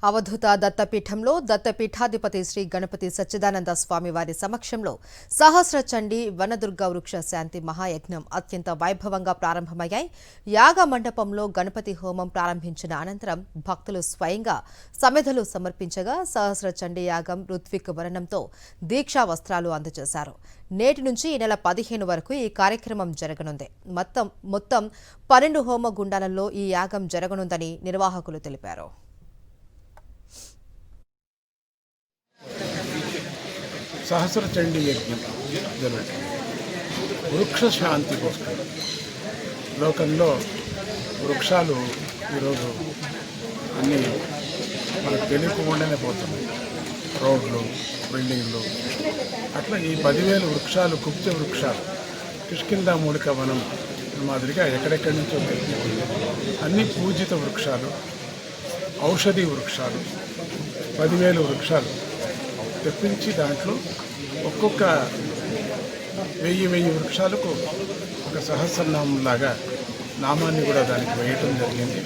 అవధూత దత్తపీఠంలో దత్తపీఠాధిపతి శ్రీ గణపతి సచ్చిదానంద స్వామి వారి సమక్షంలో సహస్ర చండీ వనదుర్గ వృక్ష శాంతి మహాయజ్ఞం అత్యంత వైభవంగా ప్రారంభమయ్యాయి. యాగ మండపంలో గణపతి హోమం ప్రారంభించిన అనంతరం భక్తులు స్వయంగా సమిధలు సమర్పించగా సహస్ర చండీ యాగం ఋత్విక్ వర్ణంతో దీక్షా వస్త్రాలు అందజేశారు. నేటి నుంచి ఈ నెల 15 వరకు ఈ కార్యక్రమం జరగనుంది. మొత్తం 12 హోమ గుండాలలో ఈ యాగం జరగనుందని నిర్వాహకులు తెలిపారు. సహస్ర చండీ యజ్ఞం జరుగుతుంది. వృక్ష శాంతి కోసం లోకంలో వృక్షాలు ఈరోజు అన్నీ మనకు తెలియకుండానే పోతున్నాయి. రోడ్లు, బిల్డింగ్లు, అట్లా ఈ 10,000 వృక్షాలు కుబ్జ వృక్షాలు కిష్కింధామూలిక వనం మాదిరిగా ఎక్కడెక్కడి నుంచో తెచ్చి అన్ని పూజిత వృక్షాలు, ఔషధీ వృక్షాలు 10,000 వృక్షాలు తెప్పించి దాంట్లో ఒక్కొక్క 1000 వృక్షాలకు ఒక సహస్రనామం లాగా నామాన్ని కూడా దానికి వేయటం జరిగింది.